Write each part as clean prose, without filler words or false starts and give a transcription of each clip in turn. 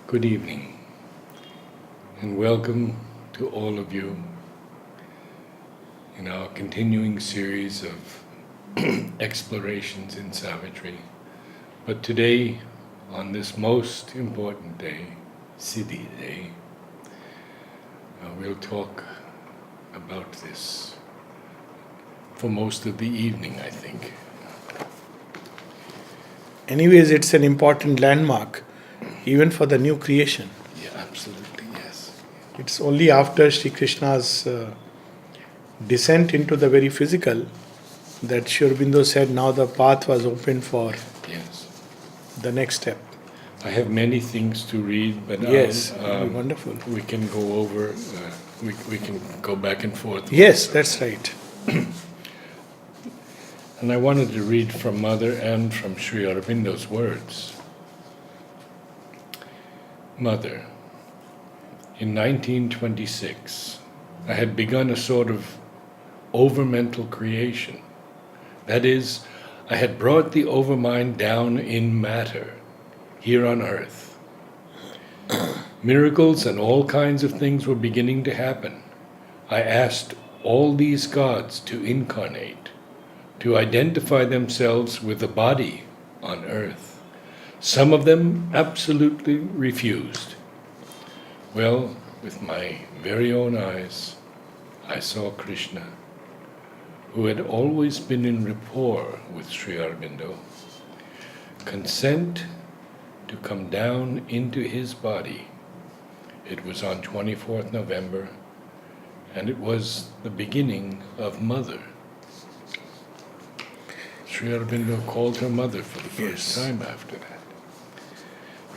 Good evening, and welcome to all of you in our continuing series of explorations in Savitri. But today, on this most important day, Siddhi Day, we'll talk about this for most of the evening, I think. Anyways, it's an important landmark, even for the new creation. Yeah, absolutely, yes. It's only after Sri Krishna's descent into the very physical that Sri Aurobindo said now the path was open for Yes. the next step. I have many things to read, but Yes, it'll be wonderful. we can go over, we can go back and forth. Yes, that's right. And I wanted to read from Mother and from Sri Aurobindo's words. Mother, in 1926, I had begun a sort of overmental creation. That is, I had brought the overmind down in matter, here on earth. Miracles and all kinds of things were beginning to happen. I asked all these gods to incarnate, to identify themselves with the body on earth. Some of them absolutely refused. Well, with my very own eyes, I saw Krishna, who had always been in rapport with Sri Aurobindo, consent to come down into his body. It was on 24th November, and it was the beginning of Mother. Sri Aurobindo called her mother for the first time after that.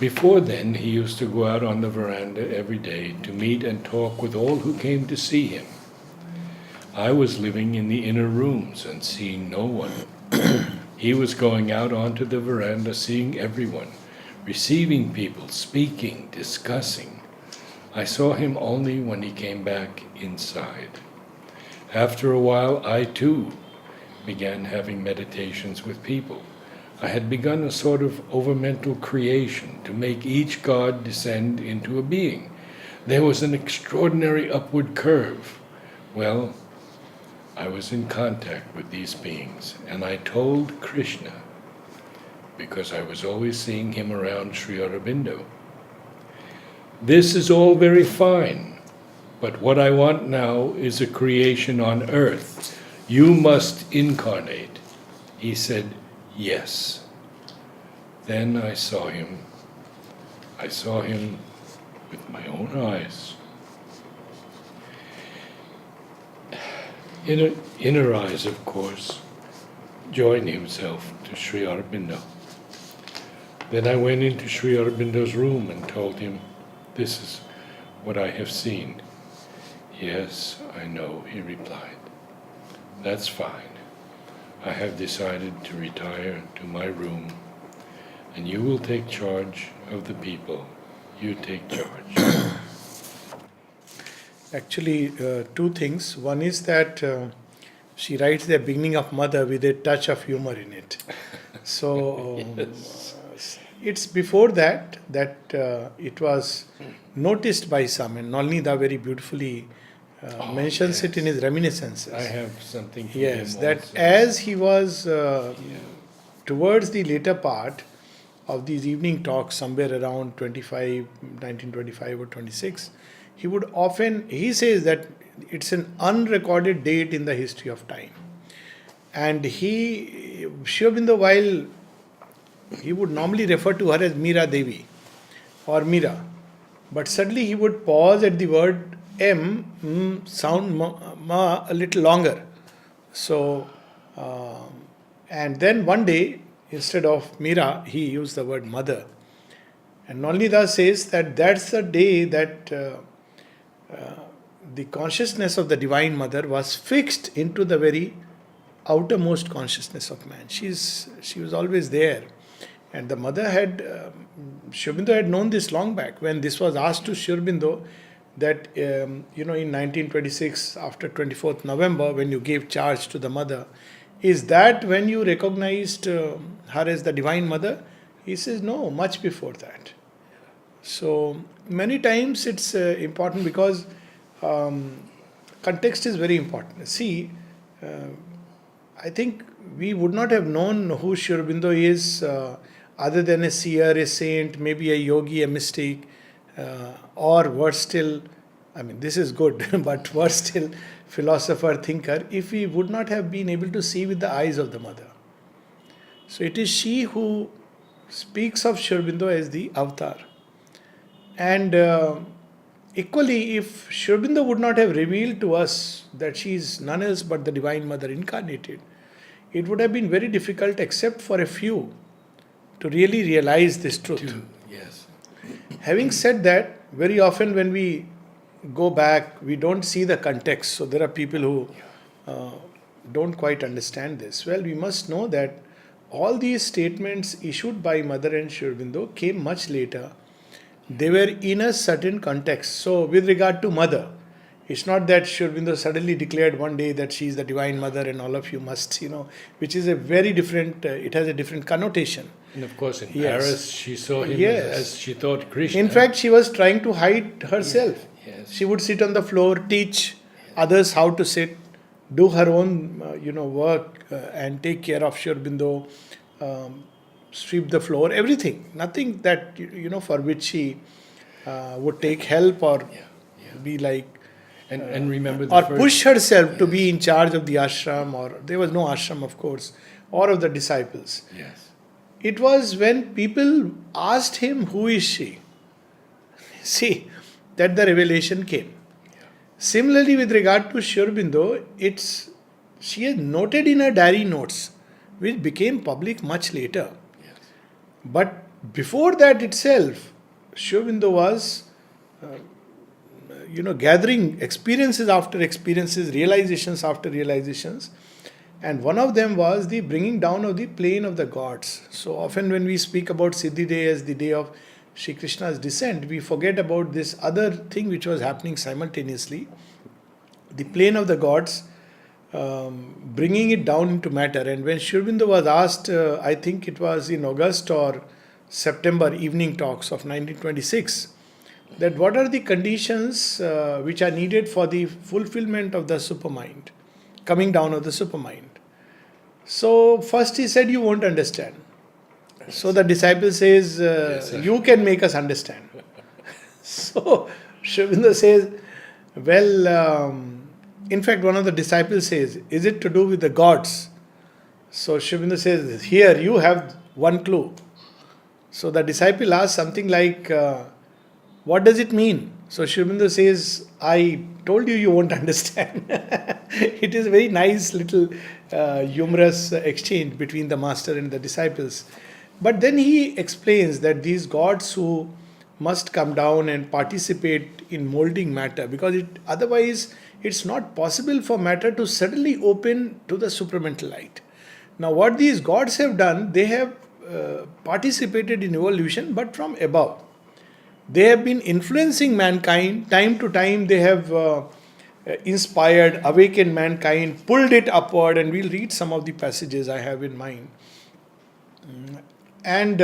Before then, he used to go out on the veranda every day to meet and talk with all who came to see him. I was living in the inner rooms and seeing no one. He was going out onto the veranda, seeing everyone, receiving people, speaking, discussing. I saw him only when he came back inside. After a while, I too began having meditations with people. I had begun a sort of overmental creation to make each god descend into a being. There was an extraordinary upward curve. Well, I was in contact with these beings, and I told Krishna, because I was always seeing him around Sri Aurobindo, this is all very fine, but what I want now is a creation on earth. You must incarnate. He said, yes. Then I saw him. I saw him with my own eyes. Inner eyes, of course, joined himself to Sri Aurobindo. Then I went into Sri Aurobindo's room and told him, this is what I have seen. Yes, I know, he replied. That's fine. I have decided to retire to my room, and you will take charge of the people. You take charge. Actually, two things. One is that she writes the beginning of Mother with a touch of humor in it. So Yes. it's before that it was noticed by some, and Nalnida very beautifully mentions it in his reminiscences. I have something for Yes, him that also. as he was towards the later part of these evening talks, somewhere around 1925 or 26, he would often, he says that it's an unrecorded date in the history of time. And Sri Aurobindo, while he would normally refer to her as Meera Devi or Meera, but suddenly he would pause at the word sound ma a little longer. So, and then one day, instead of Meera, he used the word mother. And Nalnida says that that's the day that the consciousness of the Divine Mother was fixed into the very outermost consciousness of man. She was always there. And the mother had, Sri Aurobindo had known this long back. When this was asked to Sri Aurobindo, that, in 1926, after 24th November, when you gave charge to the mother, is that when you recognized her as the Divine Mother? He says, no, much before that. So many times it's important because um, context is very important. See, uh, I think we would not have known who Sri Aurobindo is other than a seer, a saint, maybe a yogi, a mystic, or worse still, I mean, this is good, but worse still, philosopher, thinker, if we would not have been able to see with the eyes of the mother. So it is she who speaks of Sri Aurobindo as the avatar. And equally, if Sri Aurobindo would not have revealed to us that she is none else but the Divine Mother incarnated, it would have been very difficult, except for a few, to really realize this truth. Yes. Having said that, very often when we go back, we don't see the context. So there are people who uh, don't quite understand this. Well, we must know that all these statements issued by Mother and Sri Aurobindo came much later. They were in a certain context. So, with regard to Mother, it's not that Sri Aurobindo suddenly declared one day that she is the Divine Mother and all of you must, which is a very different, it has a different connotation. And of course, in Yes. Paris, she saw him Yes. as she thought Krishna. In fact, she was trying to hide herself. Yes. She would sit on the floor, teach others how to sit, do her own, work and take care of Sri Aurobindo, sweep the floor, everything. Nothing that, for which she would take help or be like, And remember the or first, push herself to be in charge of the ashram, or there was no ashram, of course, or of the disciples. Yes. It was when people asked him, who is she? See, that the revelation came. Similarly, with regard to Sri Aurobindo, she has noted in her diary notes, which became public much later. Yes. But before that itself, Sri Aurobindo was, gathering experiences after experiences, realizations after realizations. And one of them was the bringing down of the plane of the gods. So often when we speak about Siddhi Day as the day of Shri Krishna's descent, we forget about this other thing which was happening simultaneously. The plane of the gods, bringing it down into matter. And when Sri Aurobindo was asked, I think it was in August or September evening talks of 1926, that what are the conditions which are needed for the fulfillment of the supermind, coming down of the supermind. So first he said, you won't understand. So the disciple says, Yes, you can make us understand. So Sri Aurobindo says, well, in fact one of the disciples says, is it to do with the gods? So Sri Aurobindo says, here you have one clue. So the disciple asks something like, what does it mean? So Sri Aurobindo says, I told you won't understand. It is a very nice little humorous exchange between the master and the disciples. But then he explains that these gods who must come down and participate in molding matter, because otherwise it's not possible for matter to suddenly open to the supramental light. Now what these gods have done, they have participated in evolution but from above. They have been influencing mankind. Time to time they have inspired, awakened mankind, pulled it upward, and we'll read some of the passages I have in mind. And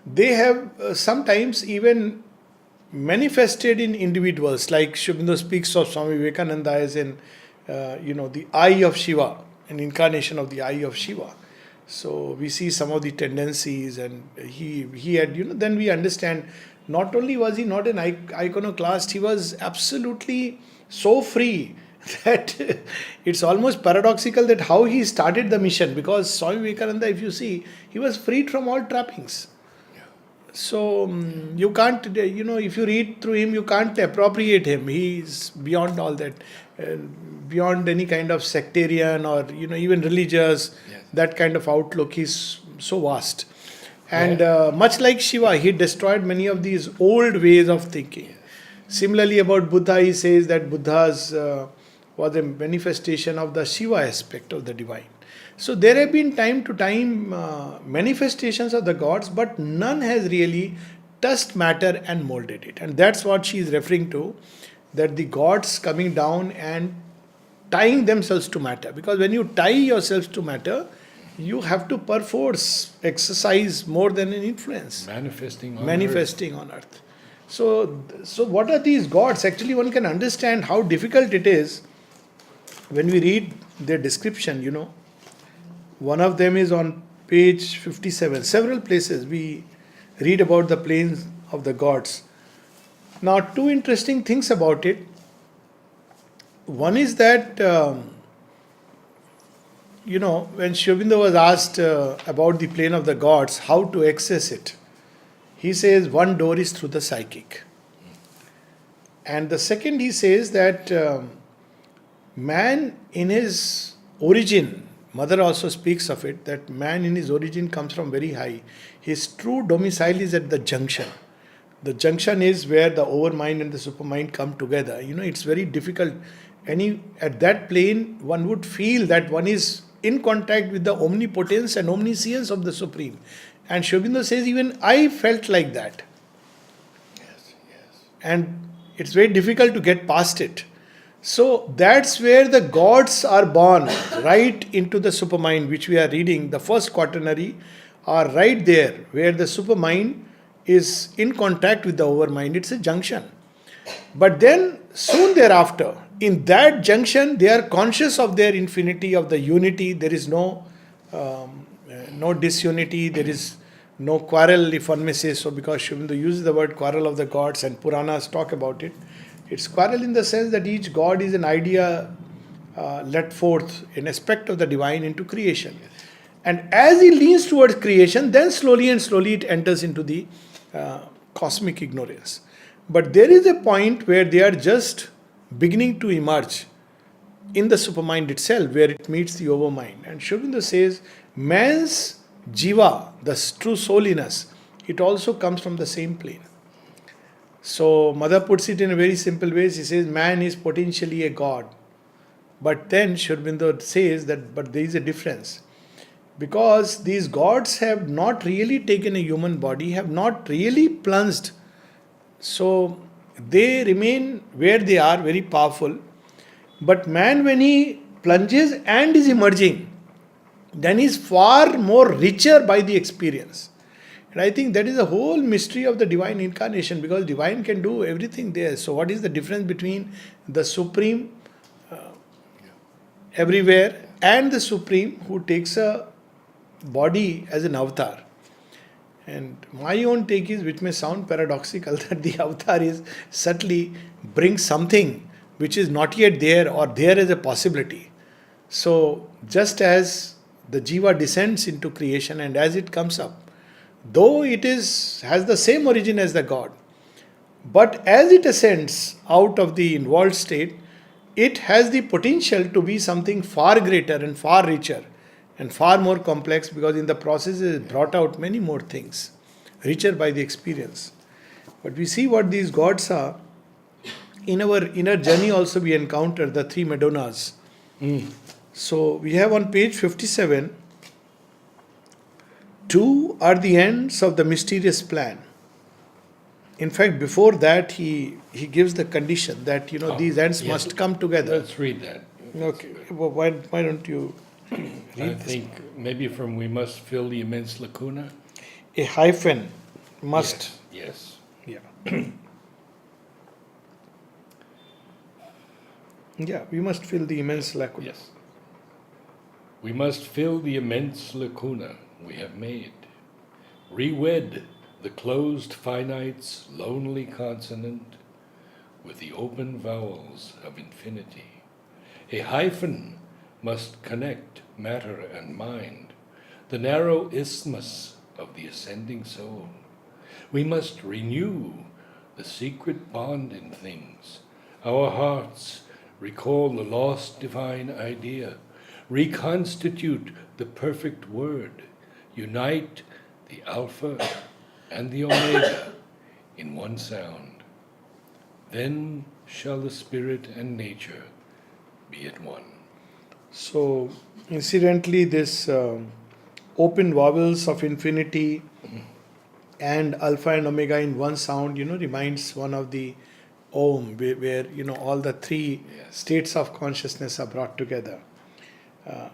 they have sometimes even manifested in individuals, like Sri Aurobindo speaks of Swami Vivekananda as the eye of Shiva, an incarnation of the eye of Shiva. So we see some of the tendencies, and he had, then we understand, not only was he not an iconoclast, he was absolutely so free that it's almost paradoxical that how he started the mission, because Swami Vivekananda, if you see, he was freed from all trappings. So you can't, if you read through him, you can't appropriate him. He is beyond all that, beyond any kind of sectarian or, even religious, that kind of outlook. He's so vast. And much like Shiva, he destroyed many of these old ways of thinking. Similarly, about Buddha, he says that Buddha's was a manifestation of the Shiva aspect of the divine. So there have been time to time manifestations of the gods, but none has really touched matter and molded it. And that's what she is referring to, that the gods coming down and tying themselves to matter. Because when you tie yourselves to matter, you have to perforce exercise more than an influence. Manifesting On earth. So what are these gods? Actually, one can understand how difficult it is when we read their description. One of them is on page 57. Several places we read about the planes of the gods. Now, two interesting things about it. One is that, when Sri Aurobindo was asked about the plane of the gods, how to access it, he says one door is through the psychic. And the second, he says that man in his origin, Mother also speaks of it, that man in his origin comes from very high. His true domicile is at the junction. The junction is where the overmind and the supermind come together. It's very difficult. At that plane, one would feel that one is in contact with the omnipotence and omniscience of the Supreme. And Sri Aurobindo says, even I felt like that. Yes, yes. And it's very difficult to get past it. So that's where the gods are born, right into the supermind, which we are reading. The first quaternary are right there, where the supermind is in contact with the overmind. It's a junction. But then, soon thereafter, in that junction, they are conscious of their infinity, of the unity. There is no disunity, there is no quarrel, if one may say so, because Sri Aurobindo uses the word quarrel of the gods and Puranas talk about it. It's quarrel in the sense that each god is an idea let forth, an aspect of the divine into creation. And as he leans towards creation, then slowly and slowly it enters into the cosmic ignorance. But there is a point where they are just beginning to emerge in the supermind itself, where it meets the overmind. And Sri Aurobindo says, man's jiva, the true souliness, it also comes from the same plane. So Mother puts it in a very simple way. She says, man is potentially a god. But then Sri Aurobindo says that, but there is a difference. Because these gods have not really taken a human body, have not really plunged. So they remain where they are, very powerful. But man, when he plunges and is emerging, then is far more richer by the experience. And I think that is the whole mystery of the divine incarnation, because divine can do everything there. So what is the difference between the Supreme everywhere and the Supreme who takes a body as an avatar? And my own take is, which may sound paradoxical, that the avatar is subtly brings something which is not yet there or there as a possibility. So just as the jiva descends into creation, and as it comes up, though it has the same origin as the God, but as it ascends out of the involved state, it has the potential to be something far greater and far richer and far more complex, because in the process it has brought out many more things, richer by the experience. But we see what these gods are. In our inner journey also we encounter the three Madonnas. So we have on page 57, two are the ends of the mysterious plan. In fact, before that he gives the condition that these ends must come together. Let's read that. Okay, well, why don't you I think maybe from we must fill the immense lacuna. a hyphen must. Yes. Yeah. Yeah, we must fill the immense lacuna. Yes. We must fill the immense lacuna we have made. Rewed the closed finite's lonely consonant with the open vowels of infinity. A hyphen must connect matter and mind, the narrow isthmus of the ascending soul. We must renew the secret bond in things. Our hearts recall the lost divine idea, reconstitute the perfect word, unite the Alpha and the Omega in one sound. Then shall the spirit and nature be at one. So, incidentally, this open vowels of infinity and alpha and omega in one sound, reminds one of the Om, where all the three Yes. states of consciousness are brought together.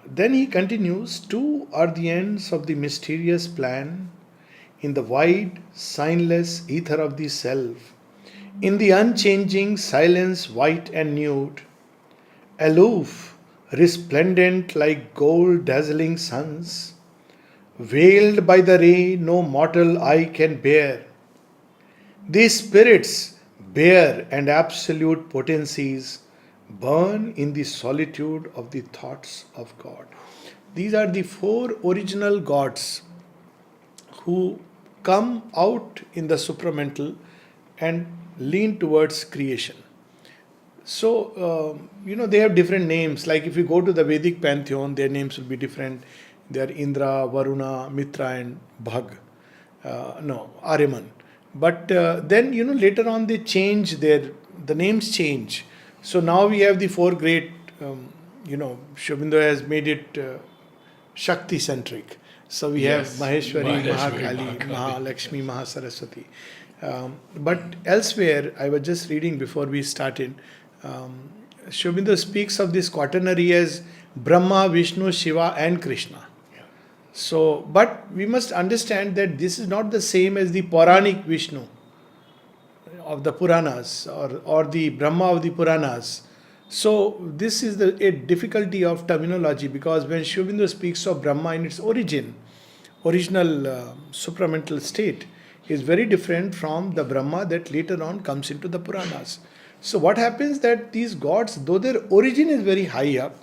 Then he continues, two are the ends of the mysterious plan in the wide, signless ether of the self, in the unchanging silence white and nude, aloof, resplendent like gold dazzling suns, veiled by the ray no mortal eye can bear. These spirits, bare and absolute potencies, burn in the solitude of the thoughts of God. These are the four original gods who come out in the supramental and lean towards creation. So, they have different names. Like if you go to the Vedic pantheon, their names will be different. They are Indra, Varuna, Mitra, and Bhag. No, Ariman. But then, later on they change the names change. So now we have the four great, Shobindo has made it Shakti centric. So we Yes. have Maheshwari, Maheshwari, Mahakali, Mahakali. Mahalakshmi, Mahasaraswati. But elsewhere, I was just reading before we started, Shobindo speaks of this quaternary as Brahma, Vishnu, Shiva, and Krishna. So, but we must understand that this is not the same as the Puranic Vishnu of the Puranas or the Brahma of the Puranas. So, this is a difficulty of terminology, because when Shobindo speaks of Brahma in its original supramental state, is very different from the Brahma that later on comes into the Puranas. So, what happens that these gods, though their origin is very high up,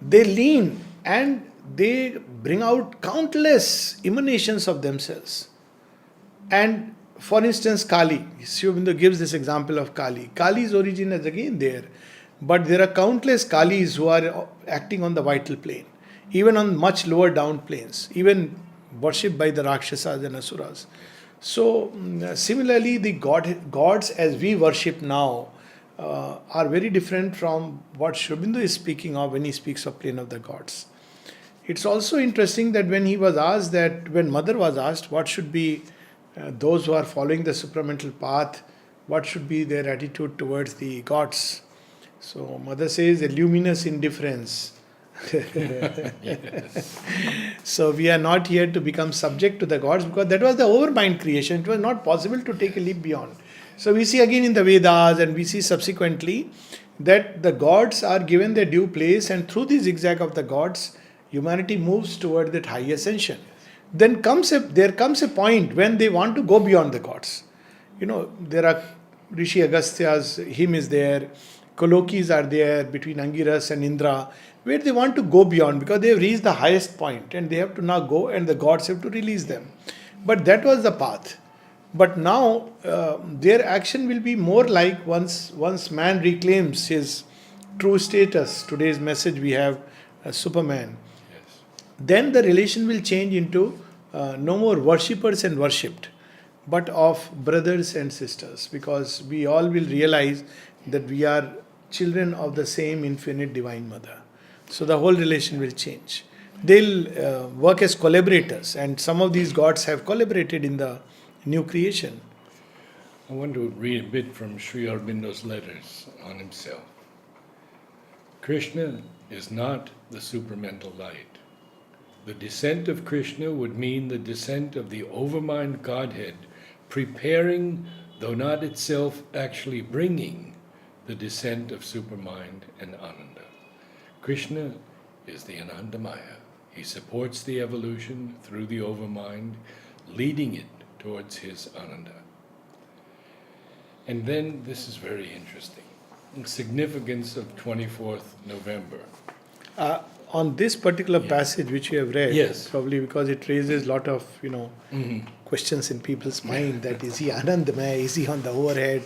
they lean and they bring out countless emanations of themselves. And for instance, Kali, Shivabindo gives this example of Kali. Kali's origin is again there, but there are countless Kalis who are acting on the vital plane, even on much lower down planes, even worshipped by the Rakshasas and Asuras. So, similarly, the gods as we worship now are very different from what Shobindo is speaking of when he speaks of plane of the gods. It's also interesting that when Mother was asked what should be those who are following the supramental path, what should be their attitude towards the gods. So Mother says a luminous indifference. So we are not here to become subject to the gods, because that was the overmind creation. It was not possible to take a leap beyond. So we see again in the Vedas, and we see subsequently that the gods are given their due place, and through the zigzag of the gods, humanity moves toward that high ascension. Then there comes a point when they want to go beyond the gods. There are Rishi Agastya's hymn is there, colloquies are there between Angiras and Indra, where they want to go beyond, because they have reached the highest point and they have to now go, and the gods have to release them. But that was the path. But now their action will be more like once man reclaims his true status. Today's message we have Superman. Then the relation will change into no more worshippers and worshipped, but of brothers and sisters, because we all will realize that we are children of the same infinite divine mother. So the whole relation will change. They'll work as collaborators, and some of these gods have collaborated in the new creation. I want to read a bit from Sri Aurobindo's letters on himself. Krishna is not the supramental light. The descent of Krishna would mean the descent of the overmind Godhead, preparing, though not itself actually bringing, the descent of supermind and Ananda. Krishna is the Anandamaya. He supports the evolution through the overmind, leading it towards his Ananda. And then, this is very interesting, the significance of 24th November. On this particular passage which you have read, Yes. probably because it raises a lot of questions in people's mind, that is he Anandamaya, is he on the overhead?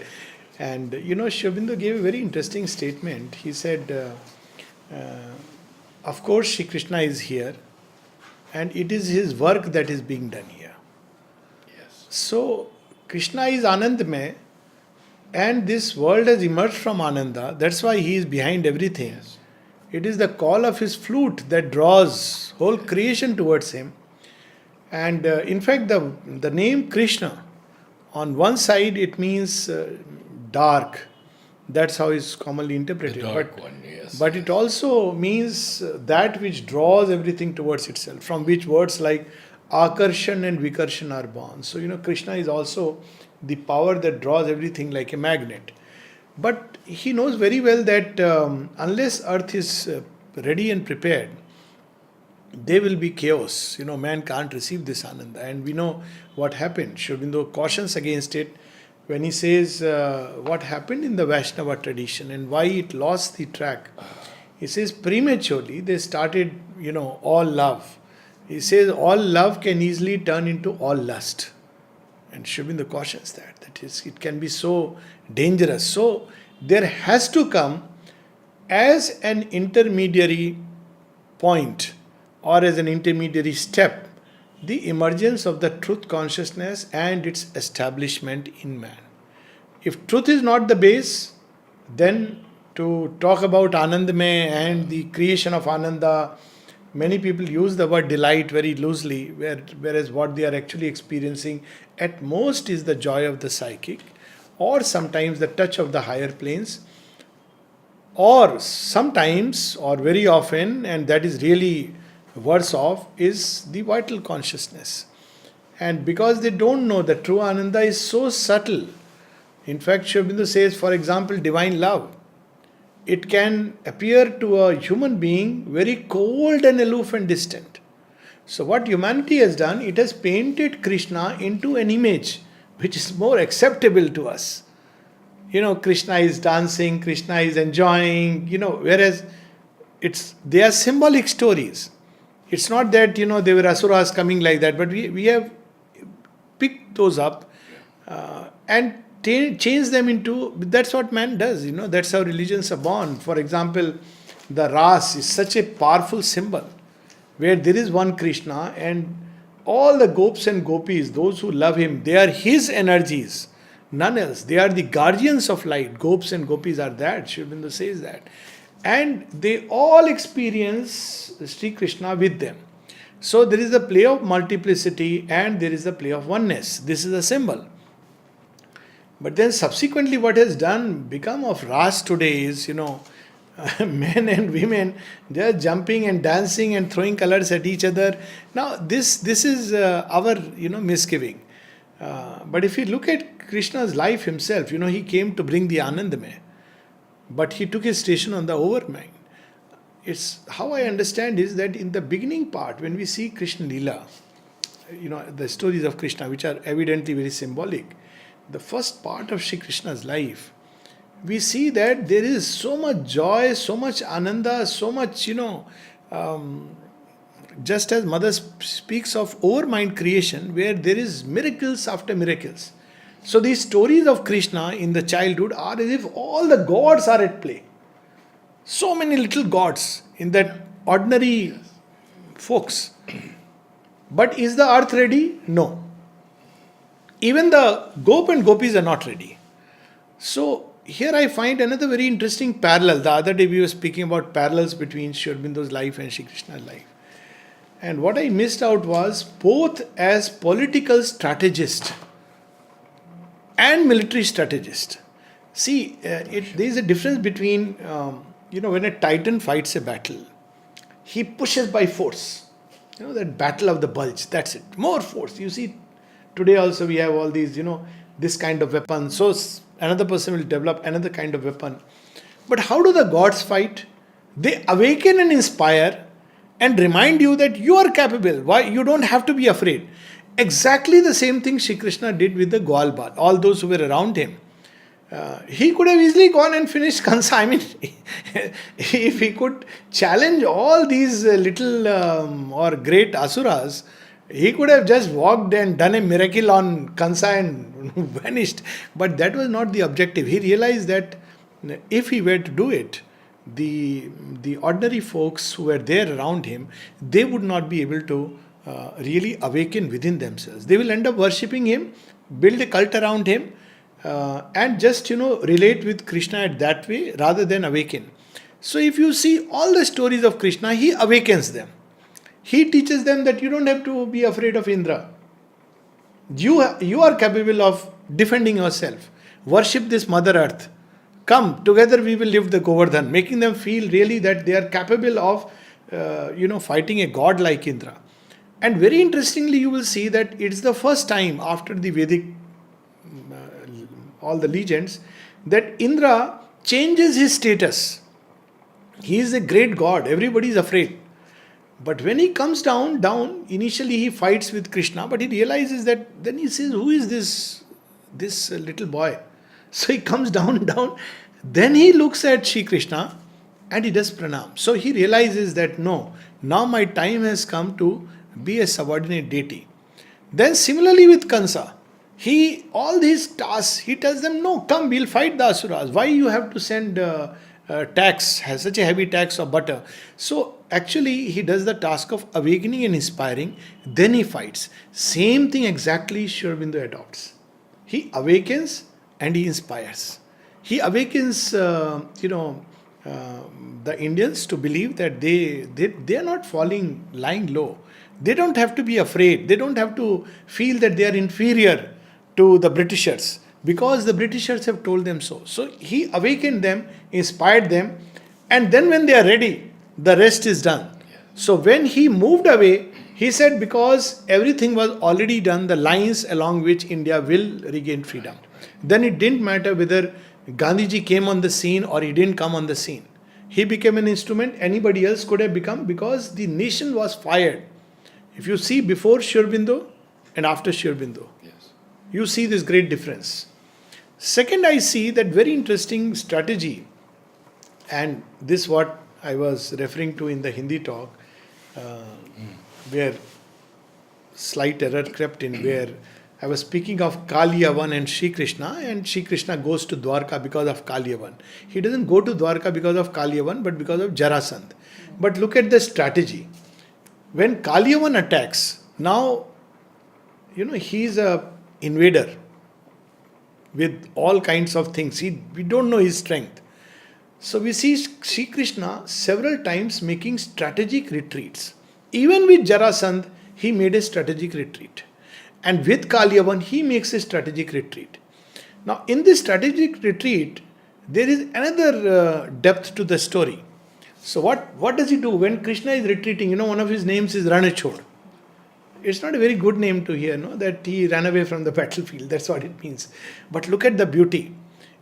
And Shobindo gave a very interesting statement. He said, of course Shri Krishna is here, and it is his work that is being done here. Yes. So Krishna is Anandamaya, and this world has emerged from Ananda. That's why he is behind everything. Yes. It is the call of his flute that draws whole creation towards him. And in fact, the name Krishna, on one side it means dark, That's how it's commonly The interpreted. dark one, yes. But it also means that which draws everything towards itself, from which words like Akarshan and Vikarshan are born. So, Krishna is also the power that draws everything like a magnet. But he knows very well that unless earth is ready and prepared, there will be chaos. Man can't receive this ananda. And we know what happened. Sri Aurobindo cautions against it when he says what happened in the Vaishnava tradition and why it lost the track. He says prematurely they started, all love. He says all love can easily turn into all lust. And Sri Aurobindo cautions that is, it can be so dangerous. So there has to come as an intermediary point or as an intermediary step the emergence of the truth consciousness and its establishment in man. If truth is not the base, then to talk about Anandamay and the creation of Ananda, many people use the word delight very loosely, whereas what they are actually experiencing at most is the joy of the psychic, or sometimes the touch of the higher planes, or sometimes, or very often, and that is really worse off, is the vital consciousness. And because they don't know, the true Ananda is so subtle. In fact, Sri Aurobindo says, for example, divine love. It can appear to a human being very cold and aloof and distant. So what humanity has done, it has painted Krishna into an image which is more acceptable to us. Krishna is dancing, Krishna is enjoying, whereas they are symbolic stories. It's not that, they were asuras coming like that, but we have picked those up and change them into, that's what man does, that's how religions are born. For example, the Ras is such a powerful symbol where there is one Krishna and all the gopis and gopis, those who love him, they are his energies, none else. They are the guardians of light. Gopis and gopis are that. Sri Aurobindo says that. And they all experience Sri Krishna with them. So there is a play of multiplicity and there is a play of oneness. This is a symbol. But then subsequently what has become of Ras today is, men and women, they are jumping and dancing and throwing colors at each other. Now this is our, misgiving. But if you look at Krishna's life himself, he came to bring the Anandamay. But he took his station on the overmind. It's how I understand is that in the beginning part, when we see Krishna Leela, the stories of Krishna, which are evidently very symbolic, the first part of Sri Krishna's life, we see that there is so much joy, so much ananda, so much, just as Mother speaks of overmind creation, where there is miracles after miracles. So these stories of Krishna in the childhood are as if all the gods are at play. So many little gods in that ordinary folks. But is the earth ready? No. Even the gop and gopis are not ready. So here I find another very interesting parallel. The other day we were speaking about parallels between Sri Aurobindo's life and Sri Krishna's life. And what I missed out was both as political strategist and military strategist. See, there is a difference between, when a titan fights a battle, he pushes by force. That battle of the bulge, that's it. More force. You see, today also we have all these, this kind of weapon. So another person will develop another kind of weapon. But how do the gods fight? They awaken and inspire and remind you that you are capable. Why? You don't have to be afraid. Exactly the same thing Shri Krishna did with the Gwalbal, all those who were around him. He could have easily gone and finished Kansa. I mean, if he could challenge all these little or great asuras, he could have just walked and done a miracle on Kansa and vanished. But that was not the objective. He realized that if he were to do it, the ordinary folks who were there around him, they would not be able to really awaken within themselves. They will end up worshipping him, build a cult around him, and just relate with Krishna at that way rather than awaken. So if you see all the stories of Krishna, he awakens them. He teaches them that you don't have to be afraid of Indra. You are capable of defending yourself. Worship this Mother Earth. come together, we will lift the Govardhan, making them feel really that they are capable of fighting a god like Indra. And very interestingly, you will see that it's the first time after the Vedic, all the legends, that Indra changes his status. He is a great god, everybody is afraid. But when he comes down, initially he fights with Krishna, but he realizes that, then he says, who is this little boy? So he comes down, then he looks at Shri Krishna and he does pranam. So he realizes that no, now my time has come to be a subordinate deity. Then similarly with Kansa, all these tasks, he tells them, no, come, we'll fight the Asuras. Why you have to send tax, has such a heavy tax of butter? So actually he does the task of awakening and inspiring, then he fights. Same thing exactly Sri Aurobindo adopts. He awakens and he inspires. He awakens, the Indians to believe that they are not lying low. They don't have to be afraid. They don't have to feel that they are inferior to the Britishers, because the Britishers have told them so. So he awakened them, inspired them, and then when they are ready, the rest is done. So when he moved away, he said, because everything was already done, the lines along which India will regain freedom. Then it didn't matter whether Gandhiji came on the scene or he didn't come on the scene. He became an instrument anybody else could have become, because the nation was fired. If you see before Sri Aurobindo and after Sri Aurobindo, you see this great difference. Second, I see that very interesting strategy, and this what I was referring to in the Hindi talk, where slight error crept in, where I was speaking of Kaliyavan and Shri Krishna goes to Dwarka because of Kaliyavan. He doesn't go to Dwarka because of Kaliyavan, but because of Jarasandh. But look at the strategy. When Kaliyavan attacks, now, he's a invader with all kinds of things. We don't know his strength. So we see Sri Krishna several times making strategic retreats. Even with Jarasandh, he made a strategic retreat. And with Kaliyavan, he makes a strategic retreat. Now, in this strategic retreat, there is another depth to the story. So what does he do when Krishna is retreating? One of his names is Ranachod. It's not a very good name to hear, that he ran away from the battlefield. That's what it means. But look at the beauty.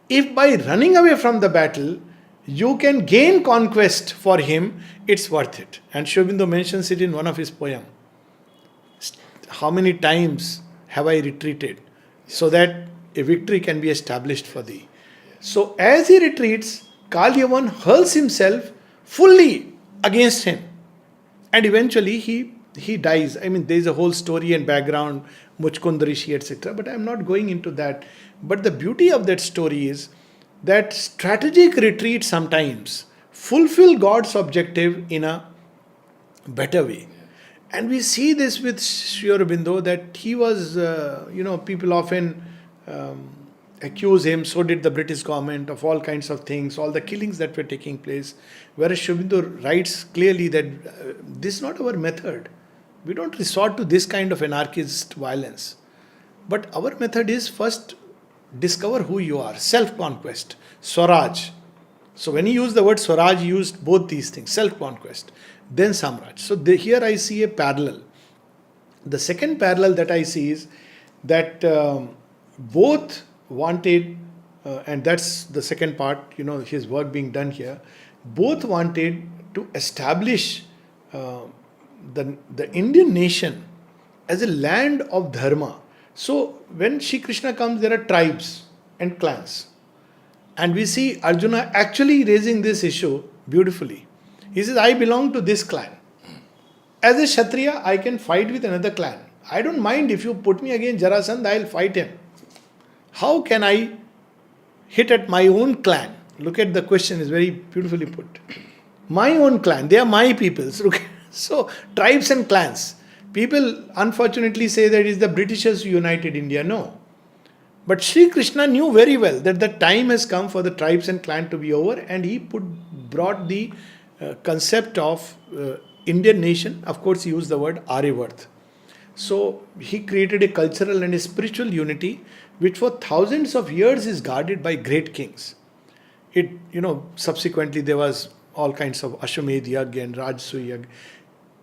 If by running away from the battle, you can gain conquest for him, it's worth it. And Sri Aurobindo mentions it in one of his poems. How many times have I retreated so that a victory can be established for thee? So as he retreats, Kaliyavan hurls himself fully against him. And eventually he dies. I mean, there is a whole story and background, Muchkund Rishi, etc. But I am not going into that. But the beauty of that story is that strategic retreat sometimes fulfill God's objective in a better way. And we see this with Sri Aurobindo, that he was, people often accuse him, so did the British government, of all kinds of things, all the killings that were taking place. Whereas Sri Aurobindo writes clearly that this is not our method. We don't resort to this kind of anarchist violence. But our method is first discover who you are, self-conquest, Swaraj. So when he used the word Swaraj, he used both these things, self-conquest, then Samraj. So here I see a parallel. The second parallel that I see is that both wanted, and that's the second part, his work being done here, both wanted to establish the Indian nation as a land of dharma. So when Shri Krishna comes, there are tribes and clans. And we see Arjuna actually raising this issue beautifully. He says, I belong to this clan. As a Kshatriya, I can fight with another clan. I don't mind if you put me against Jarasandh, I'll fight him. How can I hit at my own clan? Look at the question, is very beautifully put. My own clan, they are my people. So tribes and clans. People unfortunately say that it is the Britishers who united India. No. But Sri Krishna knew very well that the time has come for the tribes and clan to be over, and he brought the concept of Indian nation. Of course, he used the word Aryavarth. So he created a cultural and a spiritual unity which for thousands of years is guarded by great kings. it, subsequently there was all kinds of Ashwamedh Yagya and Rajsu Yagya.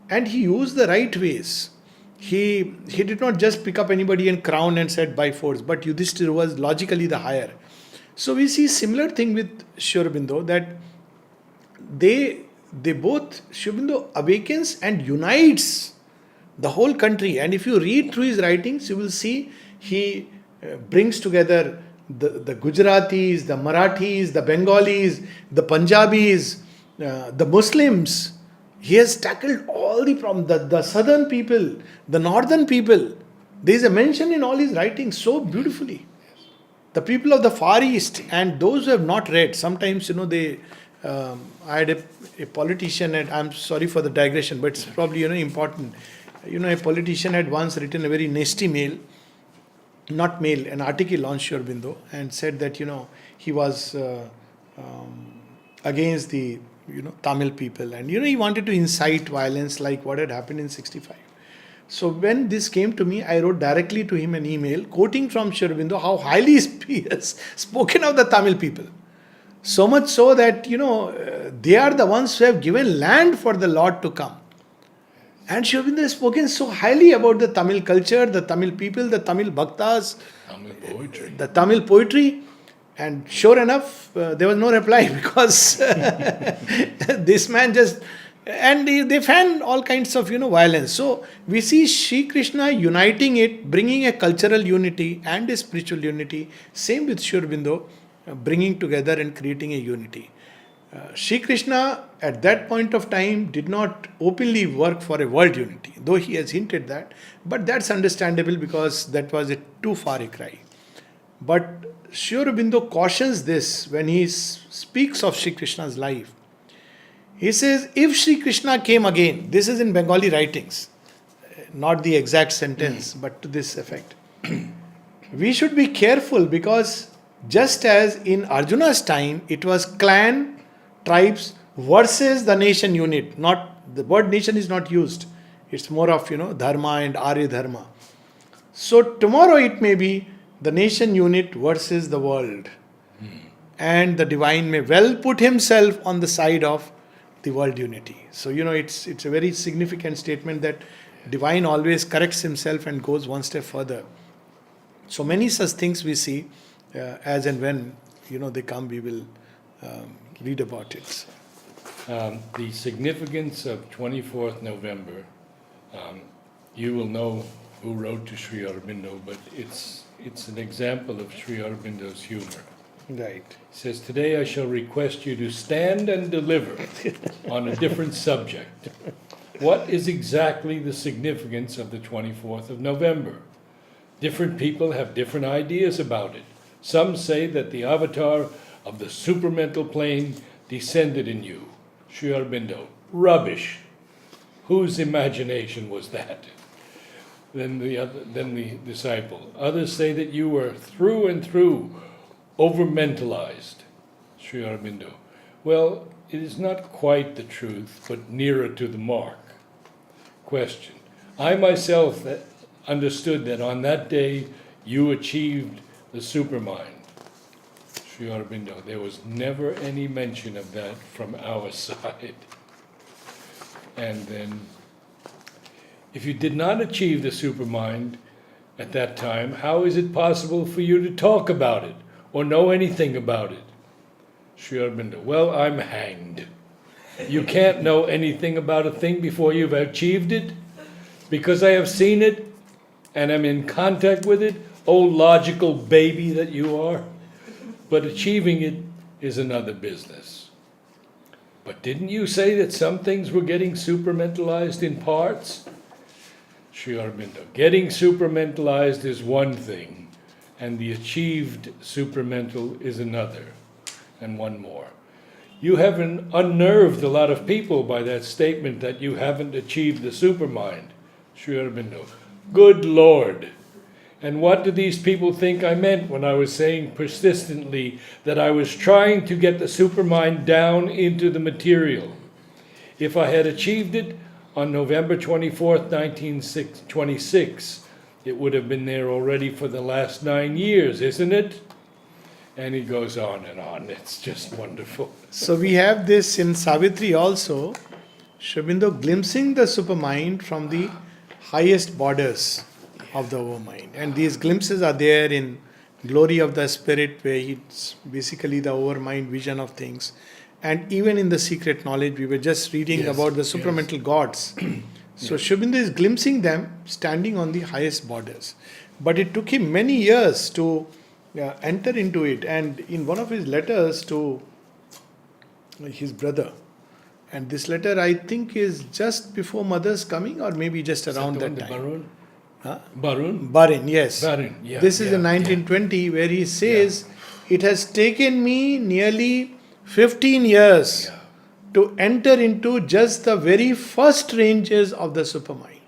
And he used the right ways. He did not just pick up anybody and crown and said by force, but Yudhishthira was logically the higher. So we see similar thing with Sri Aurobindo, that they both, Sri Aurobindo awakens and unites the whole country. And if you read through his writings, you will see he brings together the Gujaratis, the Marathis, the Bengalis, the Punjabis, the Muslims. He has tackled all the problems, the southern people, the northern people. There is a mention in all his writings so beautifully. The people of the Far East and those who have not read, sometimes, they, I had a politician, and I'm sorry for the digression, but it's probably, important. A politician had once written a very nasty an article on Sri Aurobindo, and said that, he was against the, Tamil people, and, he wanted to incite violence like what had happened in 65. So when this came to me, I wrote directly to him an email quoting from Sri Aurobindo how highly he has spoken of the Tamil people. So much so that, they are the ones who have given land for the Lord to come. And Sri Aurobindo has spoken so highly about the Tamil culture, the Tamil people, the Tamil bhaktas, the Tamil poetry. And sure enough, there was no reply, because this man just... And they fan all kinds of, violence. So we see Sri Krishna uniting it, bringing a cultural unity and a spiritual unity. Same with Sri Aurobindo, bringing together and creating a unity. Sri Krishna at that point of time did not openly work for a world unity, though he has hinted that. But that's understandable, because that was a too far a cry. But Sri Aurobindo cautions this when he speaks of Sri Krishna's life. He says, if Sri Krishna came again, this is in Bengali writings, not the exact sentence, but to this effect. We should be careful, because just as in Arjuna's time, it was clan, tribes versus the nation unit. Not the word nation is not used. It's more of, dharma and Arya dharma. So tomorrow it may be the nation unit versus the world. And the divine may well put himself on the side of the world unity. So, it's a very significant statement that divine always corrects himself and goes one step further. So many such things we see as and when, they come, we will read about it. The significance of 24th November, you will know who wrote to Sri Aurobindo, but it's an example of Sri Aurobindo's humor. Right. He says, today I shall request you to stand and deliver on a different subject. What is exactly the significance of the 24th of November? Different people have different ideas about it. Some say that the avatar of the supramental plane descended in you. Sri Aurobindo, rubbish. Whose imagination was that? Then the disciple. Others say that you were through and through over-mentalized. Sri Aurobindo. Well, it is not quite the truth, but nearer to the mark. Question. I myself understood that on that day you achieved the supermind. Sri Aurobindo. There was never any mention of that from our side. And then, if you did not achieve the supermind at that time, how is it possible for you to talk about it or know anything about it? Sri Aurobindo, well, I'm hanged. You can't know anything about a thing before you've achieved it, because I have seen it and am in contact with it, oh logical baby that you are. But achieving it is another business. But didn't you say that some things were getting supermentalized in parts? Sri Aurobindo, getting supermentalized is one thing, and the achieved supermental is another. And one more. You haven't unnerved a lot of people by that statement that you haven't achieved the supermind. Sri Aurobindo, good Lord. And what do these people think I meant when I was saying persistently that I was trying to get the supermind down into the material? If I had achieved it on November 24th, 1926, it would have been there already for the last 9 years, isn't it? And he goes on and on. It's just wonderful. So we have this in Savitri also, Sri Aurobindo glimpsing the supermind from the highest borders of the overmind. And these glimpses are there in Glory of the Spirit, where it's basically the overmind vision of things. And even in the Secret Knowledge, we were just reading Yes, about the yes. supramental gods. So Sri Aurobindo is glimpsing them standing on the highest borders. But it took him many years to enter into it. And in one of his letters to his brother, and this letter I think is just before Mother's coming, or maybe just around that time. Barun? Huh? Barun? Barin, yes. Barin, yeah. This is yeah, in 1920, where he says, it has taken me nearly 15 years Yeah. to enter into just the very first ranges of the supermind.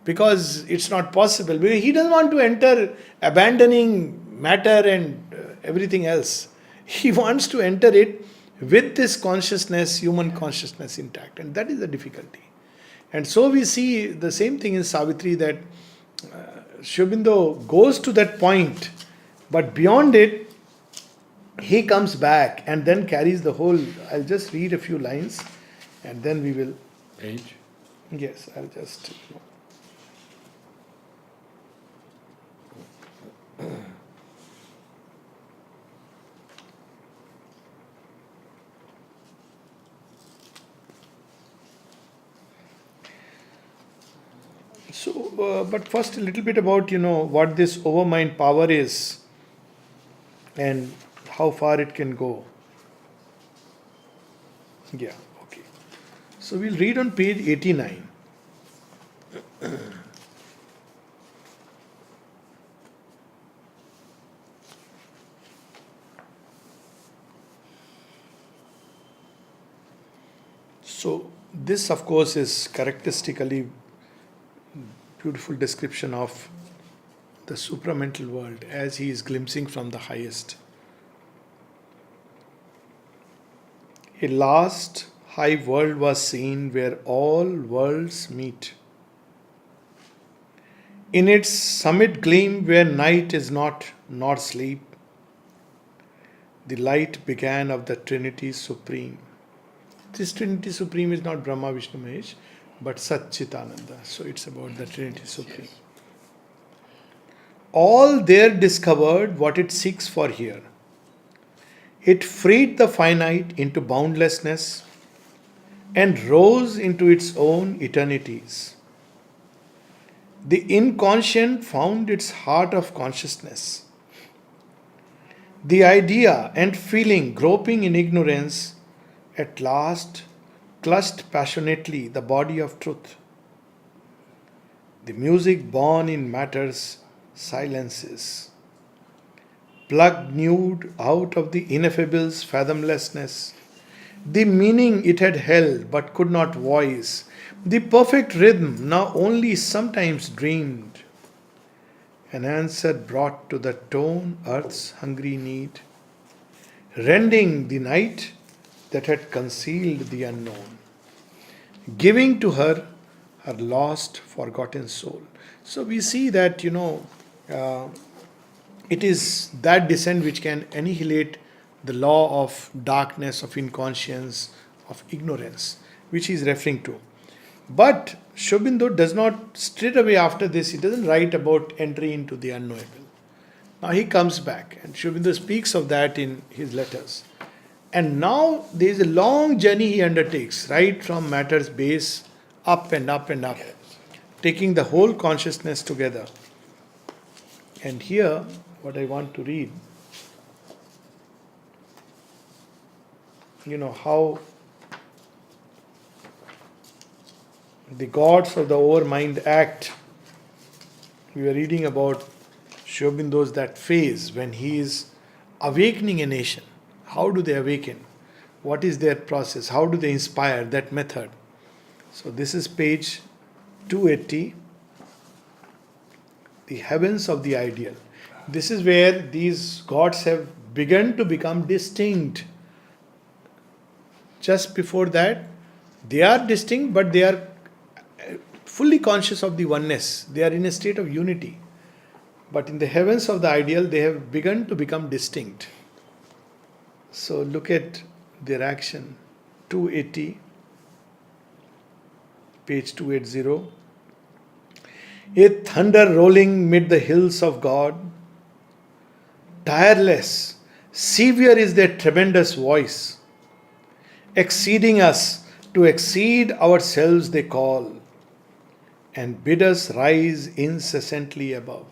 Because it's not possible. Because he doesn't want to enter abandoning matter and everything else. He wants to enter it with this consciousness, human consciousness intact. And that is the difficulty. And so we see the same thing in Savitri, that Sri Aurobindo goes to that point, but beyond it, he comes back and then carries the whole. I'll just read a few lines and then we will. Page? Yes, I'll just. So, but first a little bit about, what this overmind power is and how far it can go. Yeah, okay. So we'll read on page 89. So this of course is characteristically beautiful description of the supramental world as he is glimpsing from the highest. A last high world was seen where all worlds meet. In its summit gleam where night is not nor sleep, the light began of the Trinity Supreme. This Trinity Supreme is not Brahma, Vishnu, Mahesh, but Satchitananda. So it's about the Trinity Supreme. All there discovered what it seeks for here. It freed the finite into boundlessness and rose into its own eternities. The inconscient found its heart of consciousness. The idea and feeling groping in ignorance at last clutched passionately the body of truth. The music born in matter's silences, plugged nude out of the ineffable's fathomlessness, the meaning it had held but could not voice, the perfect rhythm now only sometimes dreamed, an answer brought to the tone earth's hungry need, rending the night that had concealed the unknown, giving to her her lost, forgotten soul. So we see that, it is that descent which can annihilate the law of darkness, of inconscience, of ignorance, which he is referring to. But Sri Aurobindo does not straight away after this, he doesn't write about entry into the unknowable. Now he comes back, and Sri Aurobindo speaks of that in his letters. And now there is a long journey he undertakes, right from matter's base, up and up and up, taking the whole consciousness together. And here, what I want to read, how the gods of the overmind act. We were reading about Sri Aurobindo's that phase when he is awakening a nation. How do they awaken? What is their process? How do they inspire? That method. So this is page 280. The heavens of the ideal. This is where these gods have begun to become distinct. Just before that, they are distinct, but they are fully conscious of the oneness. They are in a state of unity. But in the heavens of the ideal, they have begun to become distinct. So look at their action. 280, page 280. A thunder rolling mid the hills of God, tireless, severe is their tremendous voice. Exceeding us, to exceed ourselves they call, and bid us rise incessantly above.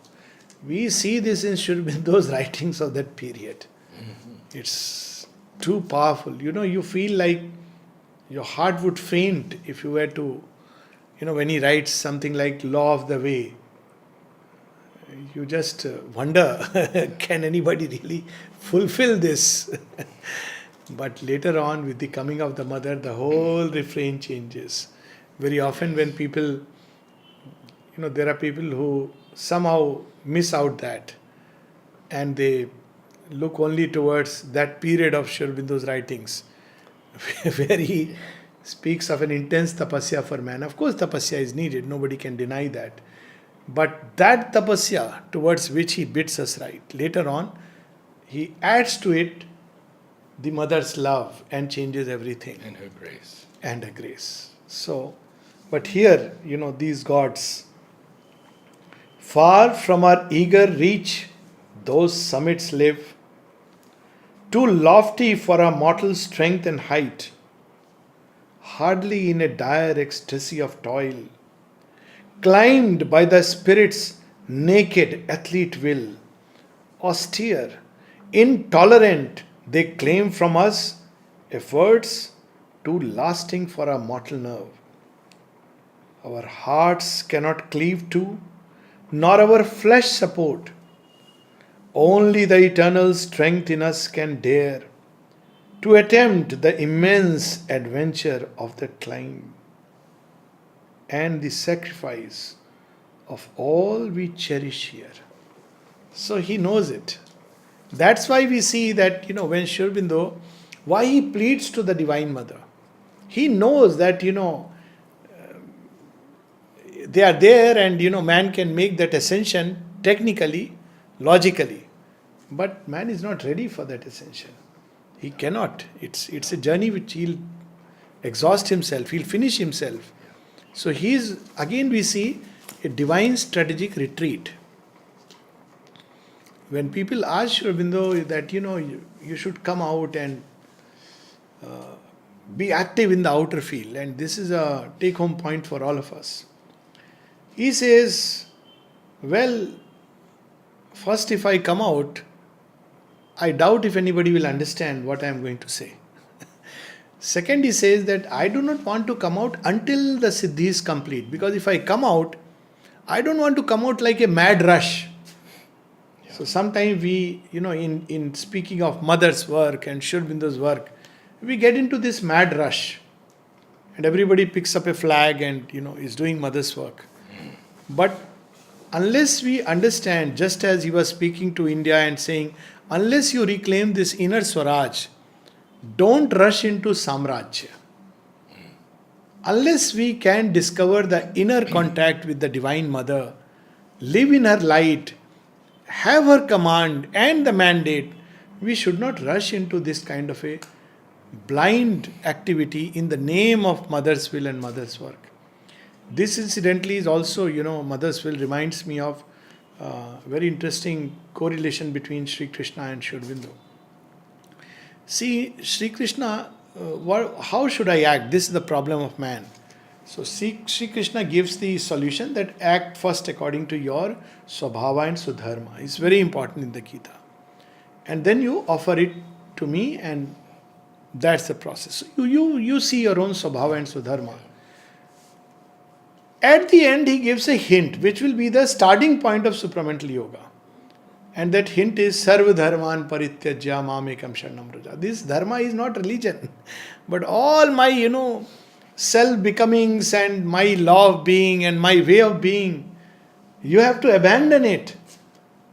We see this in Sri Aurobindo's writings of that period. It's too powerful. You feel like your heart would faint if you were to, when he writes something like Law of the Way. You just wonder, can anybody really fulfill this? But later on, with the coming of the mother, the whole refrain changes. Very often when people, there are people who somehow miss out that, and they look only towards that period of Sri Aurobindo's writings, where he speaks of an intense tapasya for man. Of course, tapasya is needed, nobody can deny that. But that tapasya towards which he bids us right, later on, he adds to it the mother's love and changes everything. And her grace. And her grace. So, but here, these gods, far from our eager reach, those summits live, too lofty for our mortal strength and height, hardly in a dire ecstasy of toil, climbed by the spirit's naked athlete will, austere, intolerant, they claim from us efforts too lasting for our mortal nerve. Our hearts cannot cleave to, nor our flesh support. Only the eternal strength in us can dare to attempt the immense adventure of the climb and the sacrifice of all we cherish here. So he knows it. That's why we see that, when Sri Aurobindo, why he pleads to the Divine Mother. He knows that, they are there and, man can make that ascension technically, logically. But man is not ready for that ascension. He cannot. It's a journey which he'll exhaust himself, he'll finish himself. So again we see a divine strategic retreat. When people ask Sri Aurobindo that, you should come out and be active in the outer field, and this is a take-home point for all of us. He says, well, first if I come out, I doubt if anybody will understand what I am going to say. Second, he says that I do not want to come out until the Siddhi is complete, because if I come out, I don't want to come out like a mad rush. So sometimes we, in speaking of mother's work and Sri Aurobindo's work, we get into this mad rush. And everybody picks up a flag and, is doing mother's work. But unless we understand, just as he was speaking to India and saying, unless you reclaim this inner Swaraj, don't rush into Samrajya. Unless we can discover the inner contact with the Divine Mother, live in her light, have her command and the mandate, we should not rush into this kind of a blind activity in the name of Mother's will and Mother's work. This incidentally is also, Mother's will reminds me of very interesting correlation between Sri Krishna and Sri Aurobindo. See, Sri Krishna, how should I act? This is the problem of man. So Sri Krishna gives the solution that act first according to your Swabhava and Sudharma. It's very important in the Gita. And then you offer it to me, and that's the process. So you see your own Swabhava and Sudharma. At the end, he gives a hint, which will be the starting point of supramental yoga. And that hint is Sarva Dharman Parityajya Mamekam Sharanam Vraja. This dharma is not religion, but all my, self-becomings and my law of being and my way of being, you have to abandon it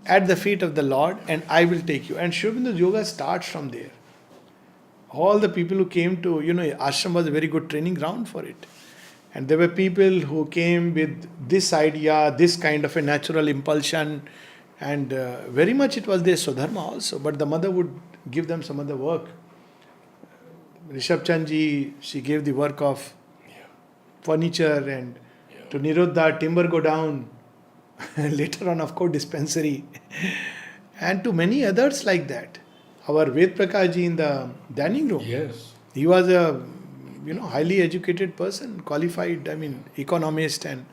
at the feet of the Lord, and I will take you. And Sri Aurobindo's yoga starts from there. All the people who came to, ashram was a very good training ground for it. And there were people who came with this idea, this kind of a natural impulsion, And very much it was their Swadharma also, but the mother would give them some other work. Rishabh Chandji, she gave the work of furniture, and to Nirodha, timber go down. Later on, of course, dispensary. And to many others like that. Our Ved Prakash ji in the dining room. Yes. He was a highly educated person, qualified, economist, and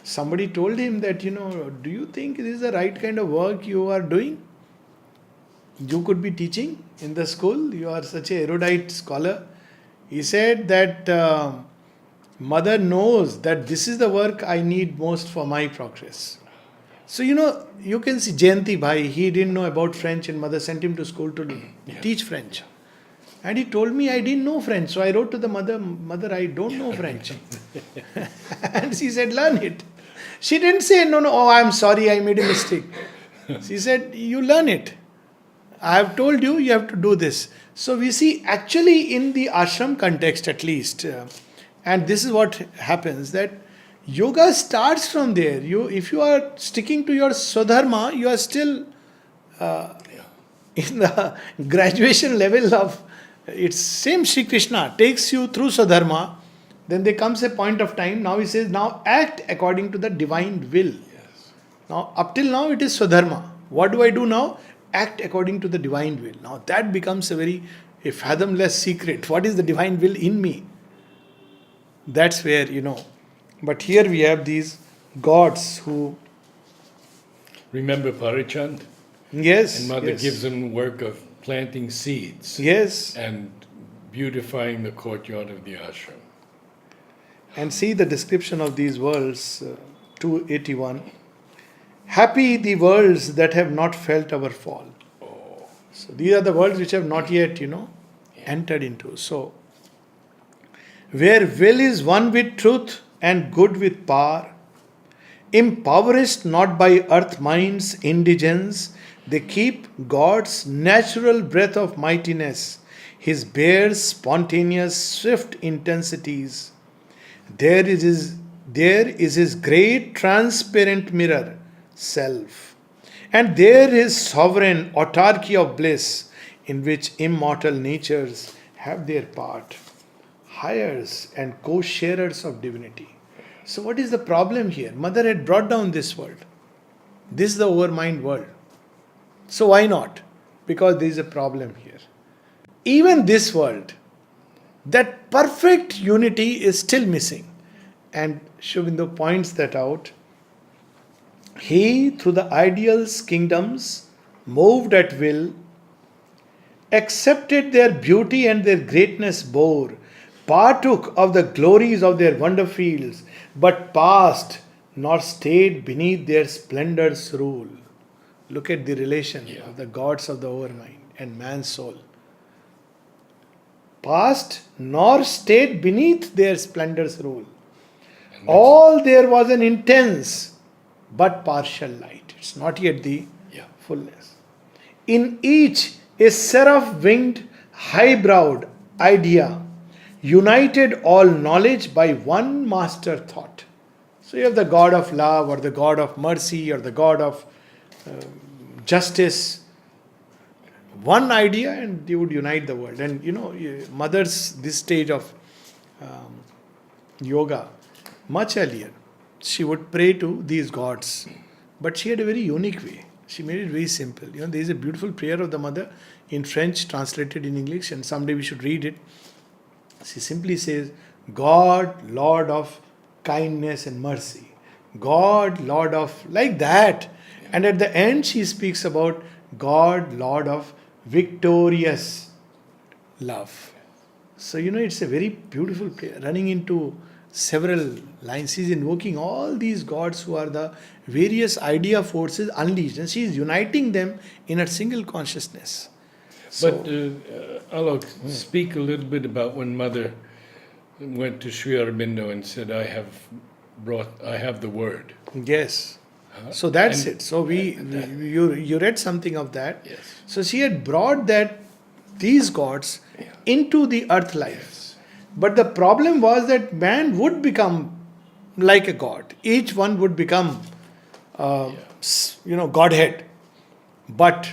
somebody told him that, do you think this is the right kind of work you are doing? You could be teaching in the school, you are such a erudite scholar. He said that mother knows that this is the work I need most for my progress. So, you can see Jayanti Bhai, he didn't know about French and mother sent him to school to teach French. And he told me I didn't know French. So I wrote to the mother, I don't know French. And she said, learn it. She didn't say, no, I'm sorry, I made a mistake. She said, you learn it. I have told you, you have to do this. So we see actually in the ashram context at least, and this is what happens, that yoga starts from there. If you are sticking to your Swadharma, you are still in the graduation level of, it's same Sri Krishna takes you through Swadharma, then there comes a point of time, now he says, now act according to the divine will. Yes. Now, up till now it is Swadharma. What do I do now? Act according to the divine will. Now that becomes a fathomless secret. What is the divine will in me? That's where, But here we have these gods who... Remember Parichand? Yes. And mother yes. gives him work of planting seeds. Yes. And beautifying the courtyard of the ashram. And see the description of these worlds, 281. Happy the worlds that have not felt our fall. Oh. So these are the worlds which have not yet, entered into. So, where will is one with truth and good with power, impoverished not by earth mind's indigence, they keep God's natural breath of mightiness, His bare, spontaneous, swift intensities. There is His great transparent mirror, self. And there is sovereign autarky of bliss, in which immortal natures have their part, heirs and co-sharers of divinity. So what is the problem here? Mother had brought down this world. This is the overmind world. So why not? Because there is a problem here. Even this world, that perfect unity is still missing. And Shubindo points that out. He, through the ideals, kingdoms, moved at will, accepted their beauty and their greatness bore, partook of the glories of their wonder fields, but passed nor stayed beneath their splendor's rule. Look at the relation of the gods of the overmind and man's soul. Passed nor stayed beneath their splendor's rule. All there was an intense but partial light. It's not yet the fullness. In each a seraph winged, high-browed idea united all knowledge by one master thought. So you have the God of love or the God of mercy or the God of justice. One idea and you would unite the world. And mothers, this stage of yoga, much earlier, she would pray to these gods. But she had a very unique way. She made it very simple. There is a beautiful prayer of the mother in French translated in English, and someday we should read it. She simply says, God, Lord of kindness and mercy. God, Lord of, like that. And at the end she speaks about God, Lord of victorious love. So, it's a very beautiful prayer, running into several lines. She's invoking all these gods who are the various idea forces unleashed, and she is uniting them in a single consciousness. But Alok, speak a little bit about when Mother went to Sri Aurobindo and said, I have the word. Yes. So that's it. So you read something of that. Yes. So she had brought these gods into the earth life. Yes. But the problem was that man would become like a god. Each one would become Godhead. But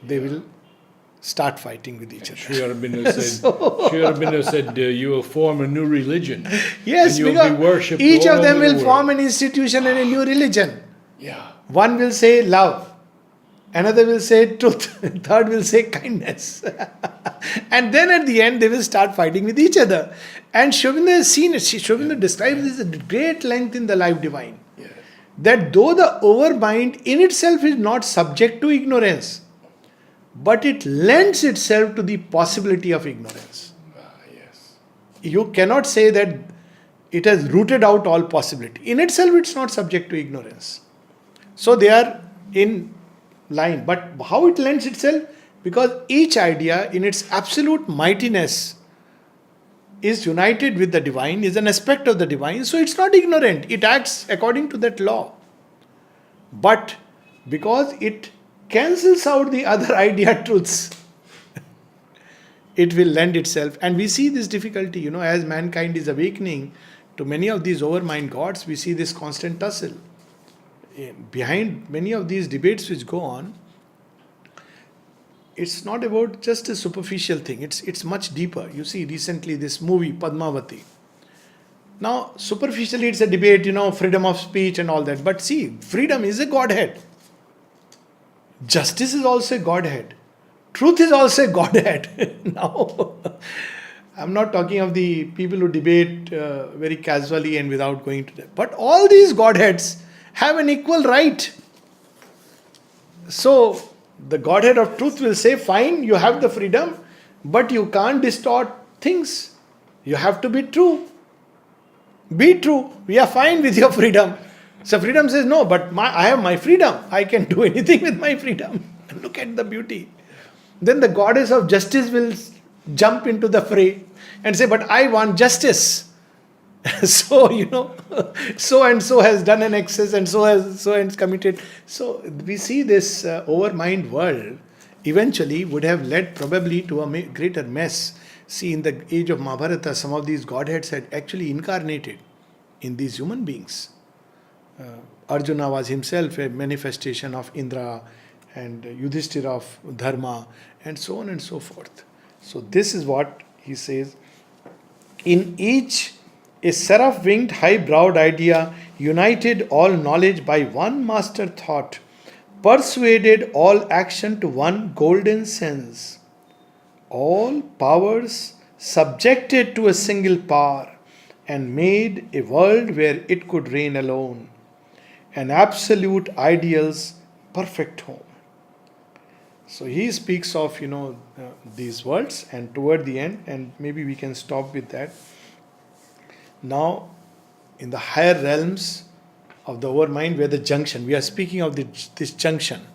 they will start fighting with each other. Sri Aurobindo said, you will form a new religion. Yes, and you'll because be worshipped each all of them over the will world. form an institution and a new religion. Yeah. One will say love, another will say truth, third will say kindness. And then at the end they will start fighting with each other. And Sri Aurobindo has seen it. Sri Aurobindo describes this at great length in the Life Divine. Yes. That though the overmind in itself is not subject to ignorance, but it lends itself to the possibility of ignorance. Yes. You cannot say that it has rooted out all possibility. In itself, it's not subject to ignorance. So they are in line. But how it lends itself? Because each idea in its absolute mightiness is united with the divine, is an aspect of the divine. So it's not ignorant. It acts according to that law. But because it cancels out the other idea truths, it will lend itself. And we see this difficulty, as mankind is awakening to many of these overmind gods, we see this constant tussle. Behind many of these debates which go on, it's not about just a superficial thing. It's much deeper. You see recently this movie, Padmavati. Now, superficially it's a debate, freedom of speech and all that. But see, freedom is a Godhead. Justice is also a Godhead. Truth is also a Godhead. Now, I'm not talking of the people who debate very casually and without going to that. But all these Godheads have an equal right. So, the Godhead of truth will say, fine, you have the freedom, but you can't distort things. You have to be true. Be true. We are fine with your freedom. So freedom says, no, but I have my freedom. I can do anything with my freedom. Look at the beauty. Then the goddess of justice will jump into the fray and say, but I want justice. So, so and so has done an excess and so has committed. So we see this overmind world eventually would have led probably to a greater mess. See, in the age of Mahabharata, some of these godheads had actually incarnated in these human beings. Arjuna was himself a manifestation of Indra, and Yudhishthira of Dharma, and so on and so forth. So this is what he says. In each, a seraph-winged, high-browed idea united all knowledge by one master thought, persuaded all action to one golden sense, all powers subjected to a single power, and made a world where it could reign alone, an absolute ideal's perfect home. So he speaks of, these words, and toward the end, and maybe we can stop with that. Now, in the higher realms of the overmind, where the junction, we are speaking of this junction.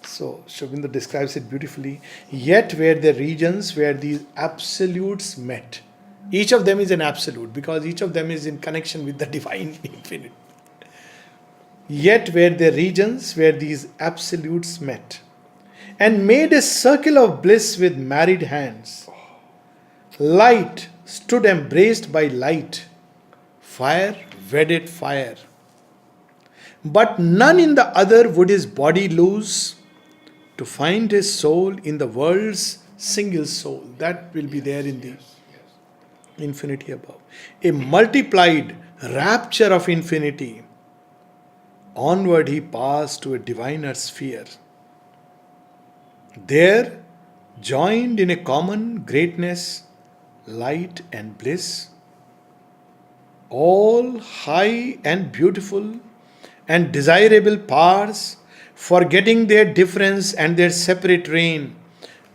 So Sri Aurobindo describes it beautifully. Yet where the regions where these absolutes met. Each of them is an absolute, because each of them is in connection with the divine infinite. Yet were there regions where these absolutes met, and made a circle of bliss with married hands. Light stood embraced by light, fire wedded fire. But none in the other would his body lose, to find his soul in the world's single soul. That will be there in the infinity above. A multiplied rapture of infinity. Onward he passed to a diviner sphere. There, joined in a common greatness, light and bliss, all high and beautiful and desirable powers, forgetting their difference and their separate reign,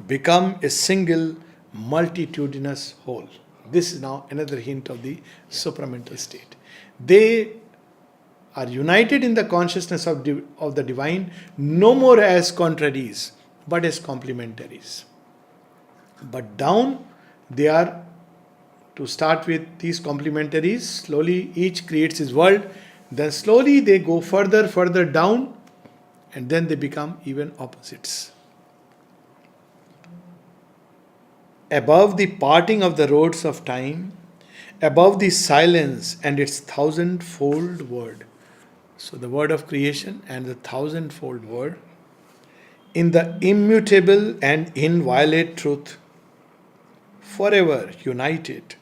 become a single multitudinous whole. This is now another hint of the supramental state. They are united in the consciousness of the divine, no more as contraries, but as complementaries. But down, they are, to start with these complementaries, slowly each creates his world, then slowly they go further down, and then they become even opposites. Above the parting of the roads of time, above the silence and its thousand-fold word. So the word of creation and the thousandfold word in the immutable and inviolate truth, forever united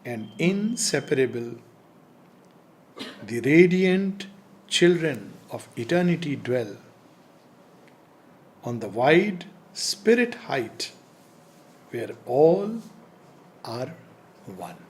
and inseparable, the radiant children of eternity dwell on the wide spirit height where all are one.